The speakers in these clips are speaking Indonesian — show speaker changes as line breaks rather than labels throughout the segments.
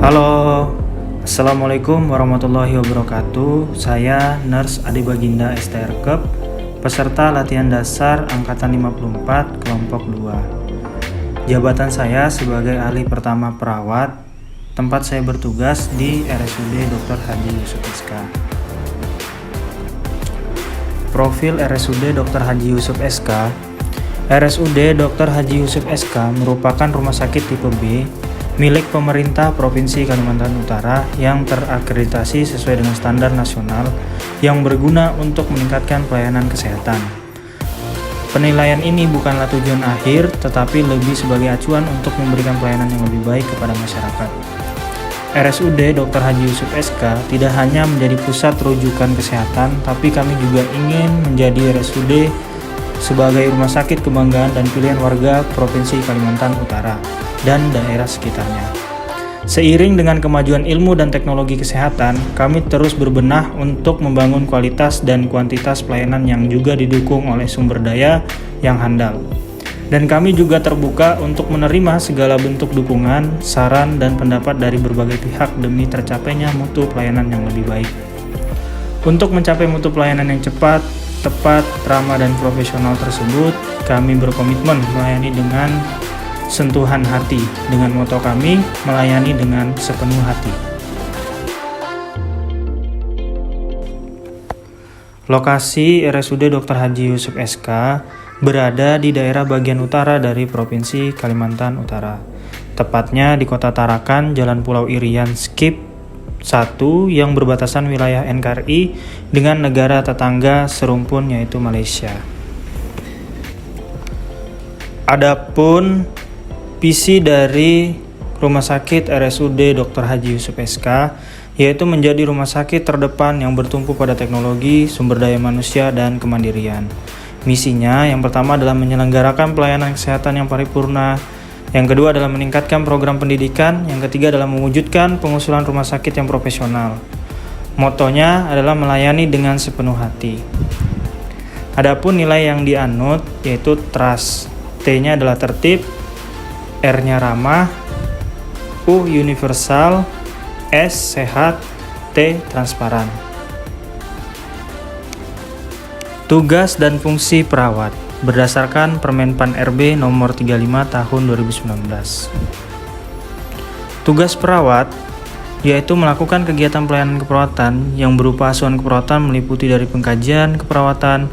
Halo, Assalamualaikum warahmatullahi wabarakatuh. Saya Nurse Ade Baginda STRKEP, peserta latihan dasar Angkatan 54 kelompok 2. Jabatan saya sebagai ahli pertama perawat, tempat saya bertugas di RSUD Dr. Haji Yusuf SK. Profil RSUD Dr. Haji Yusuf SK. RSUD Dr. Haji Yusuf SK merupakan rumah sakit tipe B milik pemerintah Provinsi Kalimantan Utara yang terakreditasi sesuai dengan standar nasional yang berguna untuk meningkatkan pelayanan kesehatan. Penilaian ini bukanlah tujuan akhir, tetapi lebih sebagai acuan untuk memberikan pelayanan yang lebih baik kepada masyarakat. RSUD Dr. Haji Yusuf SK tidak hanya menjadi pusat rujukan kesehatan, tapi kami juga ingin menjadi RSUD sebagai rumah sakit kebanggaan dan pilihan warga Provinsi Kalimantan Utara dan daerah sekitarnya. Seiring dengan kemajuan ilmu dan teknologi kesehatan, kami terus berbenah untuk membangun kualitas dan kuantitas pelayanan yang juga didukung oleh sumber daya yang handal. Dan kami juga terbuka untuk menerima segala bentuk dukungan, saran, dan pendapat dari berbagai pihak demi tercapainya mutu pelayanan yang lebih baik. Untuk mencapai mutu pelayanan yang cepat, tepat, ramah, dan profesional tersebut, kami berkomitmen melayani dengan sentuhan hati, dengan moto kami melayani dengan sepenuh hati. Lokasi RSUD Dr. Haji Yusuf SK berada di daerah bagian utara dari Provinsi Kalimantan Utara, tepatnya di Kota Tarakan, Jalan Pulau Irian Skip 1 yang berbatasan wilayah NKRI dengan negara tetangga serumpun yaitu Malaysia. Adapun visi dari Rumah Sakit RSUD Dr. Haji Yusuf SK yaitu menjadi rumah sakit terdepan yang bertumpu pada teknologi, sumber daya manusia, dan kemandirian. Misinya yang pertama adalah menyelenggarakan pelayanan kesehatan yang paripurna, yang kedua adalah meningkatkan program pendidikan, yang ketiga adalah mewujudkan pengusulan rumah sakit yang profesional. Motonya adalah melayani dengan sepenuh hati. Adapun nilai yang dianut yaitu trust. T-nya adalah tertib, R-nya ramah, U universal, S sehat, T transparan. Tugas dan fungsi perawat berdasarkan Permenpan RB nomor 35 tahun 2019. Tugas perawat yaitu melakukan kegiatan pelayanan keperawatan yang berupa asuhan keperawatan meliputi dari pengkajian keperawatan,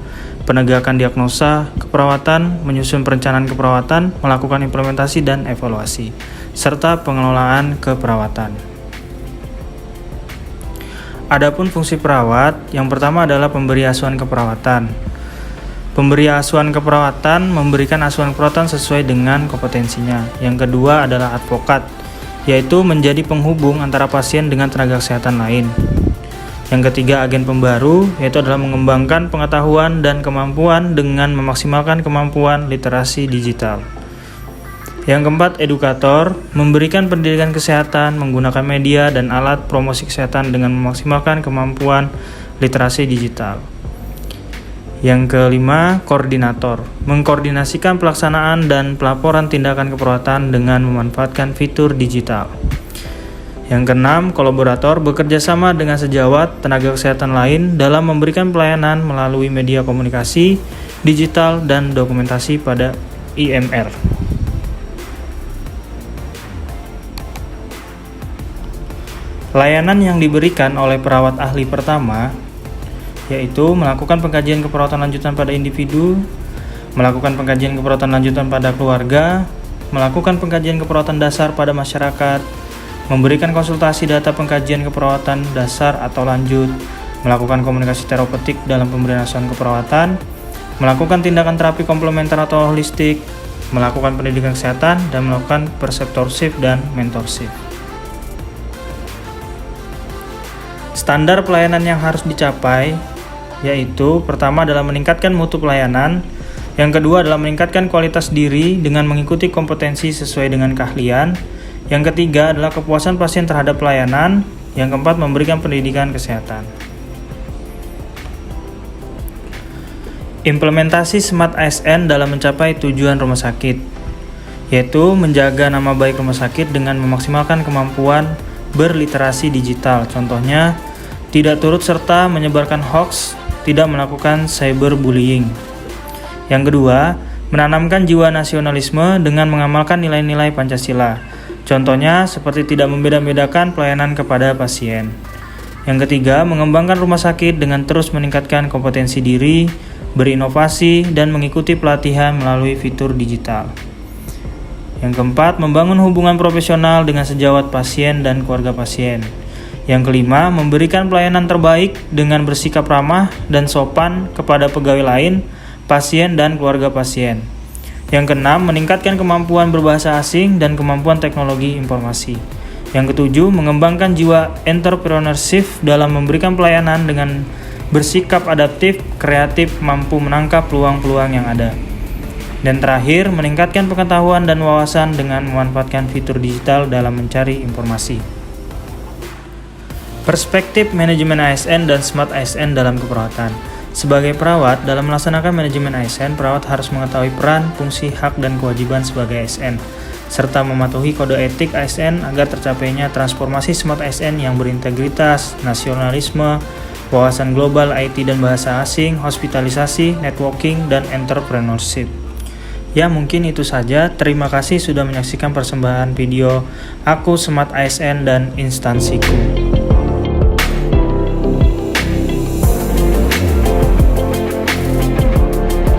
penegakan diagnosa keperawatan, menyusun perencanaan keperawatan, melakukan implementasi dan evaluasi, serta pengelolaan keperawatan. Adapun fungsi perawat, yang pertama adalah pemberi asuhan keperawatan. Pemberi asuhan keperawatan memberikan asuhan keperawatan sesuai dengan kompetensinya. Yang kedua adalah advokat, yaitu menjadi penghubung antara pasien dengan tenaga kesehatan lain. Yang ketiga agen pembaru, yaitu adalah mengembangkan pengetahuan dan kemampuan dengan memaksimalkan kemampuan literasi digital. Yang keempat edukator, memberikan pendidikan kesehatan menggunakan media dan alat promosi kesehatan dengan memaksimalkan kemampuan literasi digital. Yang kelima, koordinator, mengkoordinasikan pelaksanaan dan pelaporan tindakan keperawatan dengan memanfaatkan fitur digital. Yang keenam, kolaborator, bekerja sama dengan sejawat tenaga kesehatan lain dalam memberikan pelayanan melalui media komunikasi, digital, dan dokumentasi pada IMR. Layanan yang diberikan oleh perawat ahli pertama yaitu melakukan pengkajian keperawatan lanjutan pada individu, melakukan pengkajian keperawatan lanjutan pada keluarga, melakukan pengkajian keperawatan dasar pada masyarakat, memberikan konsultasi data pengkajian keperawatan dasar atau lanjut, melakukan komunikasi terapeutik dalam pemberian asuhan keperawatan, melakukan tindakan terapi komplementer atau holistik, melakukan pendidikan kesehatan, dan melakukan preceptorship dan mentorship. Standar pelayanan yang harus dicapai yaitu pertama adalah meningkatkan mutu pelayanan, yang kedua adalah meningkatkan kualitas diri dengan mengikuti kompetensi sesuai dengan keahlian, yang ketiga adalah kepuasan pasien terhadap pelayanan, yang keempat memberikan pendidikan kesehatan. Implementasi Smart ASN dalam mencapai tujuan rumah sakit, yaitu menjaga nama baik rumah sakit dengan memaksimalkan kemampuan berliterasi digital. Contohnya, tidak turut serta menyebarkan hoax, tidak melakukan cyberbullying. Yang kedua, menanamkan jiwa nasionalisme dengan mengamalkan nilai-nilai Pancasila. Contohnya seperti tidak membeda-bedakan pelayanan kepada pasien. Yang ketiga, mengembangkan rumah sakit dengan terus meningkatkan kompetensi diri, berinovasi, dan mengikuti pelatihan melalui fitur digital. Yang keempat, membangun hubungan profesional dengan sejawat pasien dan keluarga pasien. Yang kelima, memberikan pelayanan terbaik dengan bersikap ramah dan sopan kepada pegawai lain, pasien, dan keluarga pasien. Yang keenam, meningkatkan kemampuan berbahasa asing dan kemampuan teknologi informasi. Yang ketujuh, mengembangkan jiwa entrepreneurship dalam memberikan pelayanan dengan bersikap adaptif, kreatif, mampu menangkap peluang-peluang yang ada. Dan terakhir, meningkatkan pengetahuan dan wawasan dengan memanfaatkan fitur digital dalam mencari informasi. Perspektif manajemen ASN dan Smart ASN dalam keperawatan. Sebagai perawat, dalam melaksanakan manajemen ASN, perawat harus mengetahui peran, fungsi, hak, dan kewajiban sebagai ASN, serta mematuhi kode etik ASN agar tercapainya transformasi Smart ASN yang berintegritas, nasionalisme, wawasan global, IT dan bahasa asing, hospitalisasi, networking, dan entrepreneurship. Ya, mungkin itu saja. Terima kasih sudah menyaksikan persembahan video Aku Smart ASN dan Instansiku.